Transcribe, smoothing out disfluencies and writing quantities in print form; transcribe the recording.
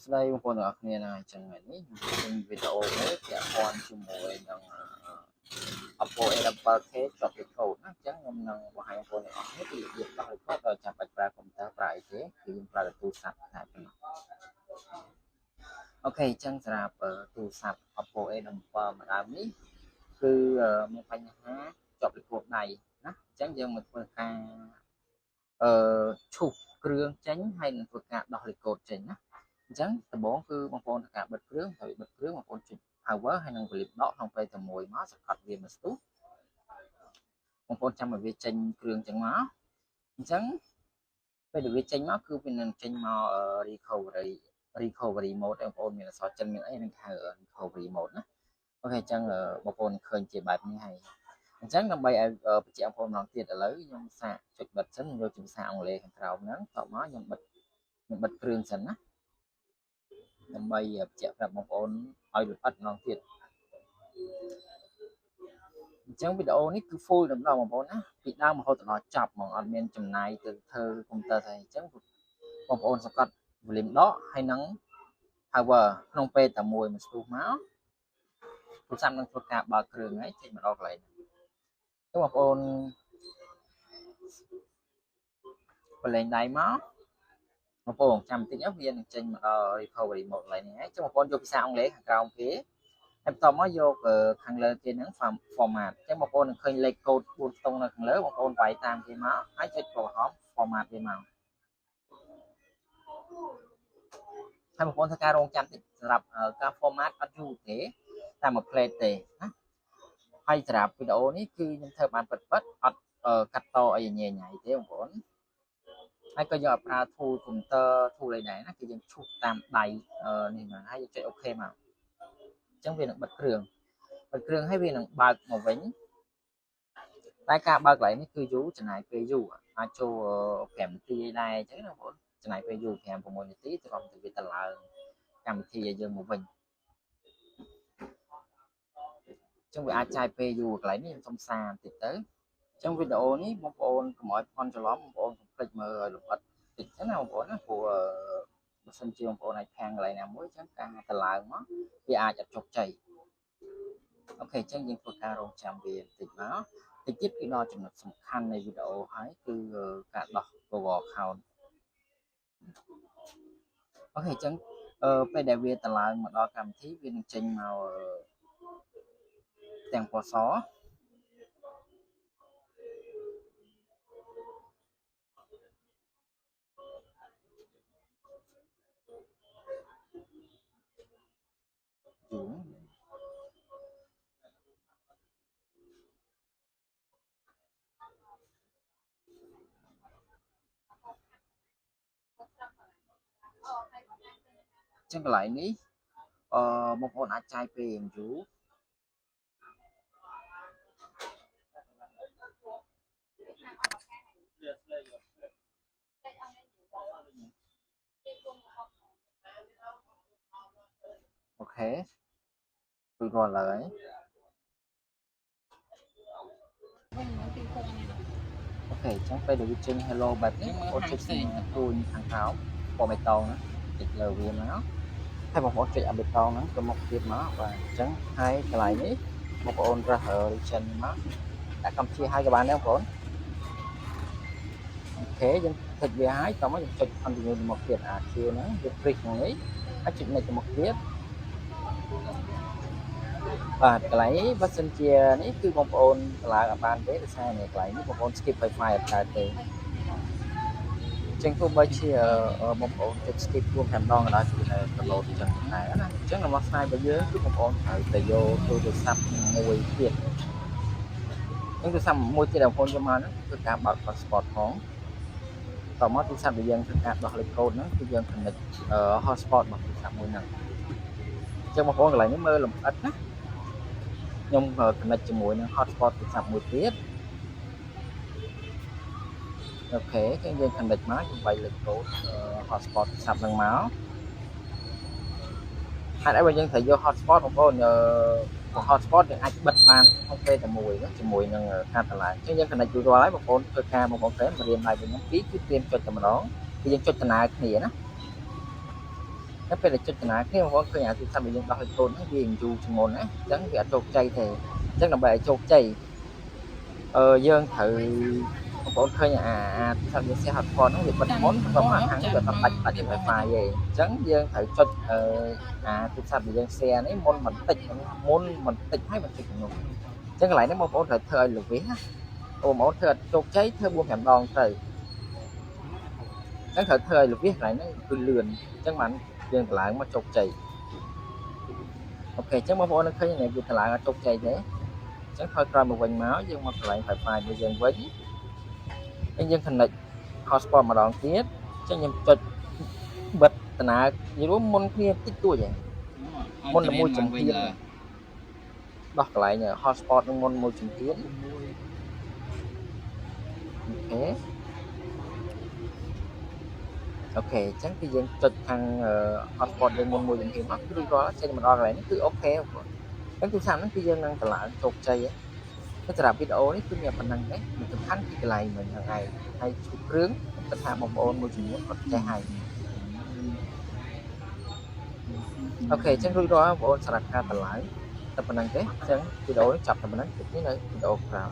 ស្ដីបងប្អូនទាំងអស់គ្នាណាអញ្ចឹងនេះខ្ញុំវីដេអូមួយពាក់ព័ន្ធជាមួយនឹង Oppo A10K ជាប់លេខកូដណាអញ្ចឹងខ្ញុំនឹងបង្ហាញបងប្អូនទាំងអស់គ្នាពីរបៀបដោះលេខកូដដោយចាំបាច់ប្រើកុំព្យូទ័រប្រើអីទេគឺយើងប្រើទូរស័ព្ទតែប៉ុណ្ណោះអូខេអញ្ចឹងសម្រាប់ទូរស័ព្ទ Oppo A17 ម្ដងនេះគឺមានបញ្ហាជាប់លេខកូដដៃណាអញ្ចឹងយើងមកធ្វើការឈូសគ្រឿងចេញហើយនឹងធ្វើការដោះលេខកូដចេញណាអញ្ចឹងដំបូងគឺបងប្អូនធ្វើការបិទគ្រឿងហើយបិទគ្រឿងបងប្អូនចុច power ហើយនឹងវេលាបដកក្នុងពេលតែមួយមកសង្កត់វាមកស្ទុះបងប្អូនចាំឲ្យវាចេញគ្រឿងចឹងមកអញ្ចឹងពេលដែលវាចេញមកគឺវានឹងចេញមក recovery mode បងប្អូនមានអក្សរចិនមានអីនឹងហៅ recovery mode ណាអូខេអញ្ចឹងបងប្អូនឃើញជាបែបនេះហើយអញ្ចឹងដើម្បីឲ្យបញ្ជាក់បងប្អូនម្ដងទៀតឥឡូវខ្ញុំសាកចុចបិទសិនយកជាភាសាអង់គ្លេសខាងក្រោមហ្នឹងតមកខ្ញុំបិទគ្រឿងសិនណាដើម្បីបញ្ជាក់ប្រាប់បងប្អូនឲ្យលម្អិតម្ដងទៀតអញ្ចឹងវីដេអូនេះគឺ full តែម្ដងបងប្អូនណាពីដើមរហូតដល់ចប់ហ្មងអត់មានចំណាយទៅធ្វើកុំព្យូទ័រទេអញ្ចឹងបងប្អូនសង្កត់ volume ដកហើយនឹង power ក្នុងពេលតែមួយស្ទុះមកទូរស័ព្ទនឹងធ្វើការបើកគ្រឿងហើយចេញមកដល់កន្លែងហ្នឹងចឹងបងប្អូនបលែងដៃមកបងប្អូនចាំបន្តិចវានឹងចេញមកដល់ recovery mode កន្លែងនេះហើយចឹងបងប្អូនយកភាសាអង់គ្លេសខាងក្រោមគេហើយបន្តមកយកខាងលើគេហ្នឹង format ចឹងបងប្អូននឹងឃើញលេខកូដ4ខ្ទង់នៅខាងលើបងប្អូនវាយតាមគេមកហើយចុចប្រហោះ format វាមកហើយបងប្អូនធ្វើការរងចាំតិចសម្រាប់ការ format អត់យូរទេតែមួយ plate ទេណាហើយសម្រាប់វីដេអូនេះគឺខ្ញុំធ្វើបានពិតអត់កាត់តអីញ៉ៃទេបងប្អូនហើយក៏យកប្រើ tool computer tool អីដែរណាគឺយើងឈូសតាមដៃនេះមកហើយយើងចុច OK មកអញ្ចឹងវានឹងបិទគ្រឿងហើយវានឹងបើកមកវិញតែការបើកកន្លែងនេះគឺយូរចំណាយពេលយូរអាចចូល5នាទីដែរអញ្ចឹងណាបងប្អូនចំណាយពេលយូរ5 6នាទីទៅរំទៅវាទៅឡើងកម្មវិធីឲ្យយើងមកវិញអញ្ចឹងវាអាចចាយពេលយូរកន្លែងនេះខ្ញុំសុំសារបន្តិចទៅអញ្ចឹងវីដេអូនេះបងប្អូនកុំឲ្យផន់ច្រឡំបងប្អូនកុំភ្លេចមើលឲ្យលម្អិតតិចណាបងប្អូនណាព្រោះបើសិនជាបងប្អូនអាចខាំងកន្លែងណាមួយអញ្ចឹងការទៅឡើងមកវាអាចអត់ជោគជ័យអូខេអញ្ចឹងយើងធ្វើការរងចាំវាបន្តិចមកតិចទៀតគឺដល់ចំណុចសំខាន់នៃវីដេអូហើយគឺការដោះ Google account អូខេអញ្ចឹងពេលដែលវាទៅឡើងមកដល់កម្មវិធីវានឹងចេញមកទាំងពណ៌សចឹងកន្លែងនេះបងប្អូនអាចចាយពេលយូរអូខេគឺរាល់ហើយអូខេអញ្ចឹងពេលដែលវាចេញ hello បែបនេះបងប្អូនចុចទូនខាងក្រោមពណ៌បៃតងណាចុចលើវាមកហើយបងប្អូនចុចអាបេតងហ្នឹងទៅមុខទៀតមកបាទអញ្ចឹងហើយកន្លែងនេះបងប្អូនរើស region មកដាក់កម្ពុជាហើយក៏បានដែរបងប្អូនអូខេយើងចុចវាហើយតោះមកយើងចុច continue ទៅមុខទៀតអាជាហ្នឹងវា print ក្នុងនេះហើយចុច next ទៅមុខទៀតបាទកន្លែងនេះបើសិនជានេះគឺបងប្អូនកន្លែងអត់បានទេដោយសារនេះកន្លែងនេះបងប្អូន skip Wi-Fi អត់កើតទេចឹងទោះបីជាបងប្អូនចុច skip រួមតែម្ដងក៏ដោយគឺនៅទៅ load ចឹងដែរណាអញ្ចឹងរបស់ស្នាយរបស់យើងគឺបងប្អូនត្រូវទៅយកទូរស័ព្ទមួយទៀតអញ្ចឹងទូរស័ព្ទមួយទៀតដែលបងប្អូនយកមកហ្នឹងគឺការបើក hotspot ផងតោះមកទូរស័ព្ទដែលយើងធ្វើការដោះលេខកូដហ្នឹងគឺយើង connect hotspot របស់ទូរស័ព្ទមួយហ្នឹងអញ្ចឹងបងប្អូនកន្លែងនេះមើលលម្អិតណាខ្ញុំ connect ជាមួយនឹង hotspot ទូរស័ព្ទមួយទៀតអូខេយើង connect មកខ្ញុំវាយលេខកូដ hotspot ទូរស័ព្ទហ្នឹងមកហេតុអីបើយើងត្រូវយក hotspot បងប្អូនhotspot យើងអាចបិទបានក្នុងពេលតែមួយជាមួយនឹងការតម្លៃអញ្ចឹងយើង connect យូររាល់ហើយបងប្អូនធ្វើការបងប្អូនទៅរៀនដៃវិញហ្នឹងពីរគឺត្រៀមចុចតែម្ដងគឺយើងចុចដំណើរគ្នាណា nó phải là chất nào khi mà có khơi nhà thì sao mình đọc tôn nó vì dù chừng ngôn á chẳng bị chột chay thì chắc là bài chột chay dương thử có khơi nhà thì sao mình sẽ học con nó việc bật món và mà hắn việc tập bạch bạch phải phải vậy chẳng dương thử chột thì sao bị dương xe đấy môn mình tịch hay mình tịch luôn chẳng lại nếu mà có thời thời lục vía mỗi thời chột cháy theo buông hẻm đòn từ cái thời lục vía lại nó cứ lườn chẳng mạnh dương lại mà chột chay ok chắc mà nó khơi này việc lại là chột chay thế chẳng thôi coi một vành máu nhưng mà lại phải bây giờ với anh dân thành lịch hotspot mà đoạn tiết cho nhân chật bật tận như đúng môn kia tích tuổi vậy môn là môi trường thiên đọc lại nhờ hotspot môn môi trường thiên thế ok chắc cái dân chật thằng hotspot lên môn môi trường thiên nó cứ đó cho mình đo lại nó cứ ok cái thứ sao nó cứ dân năng lại chột chay cái làm video đấy cứ nghe phần năng đấy mình thực hành cái này mình hàng ngày hay chụp rướng tất cả một ôn môi trường có trái hay ok chẳng rủi ro ôn sạc ra tận lại tập phần năng đấy chẳng video chập tập phần năng cái này video vào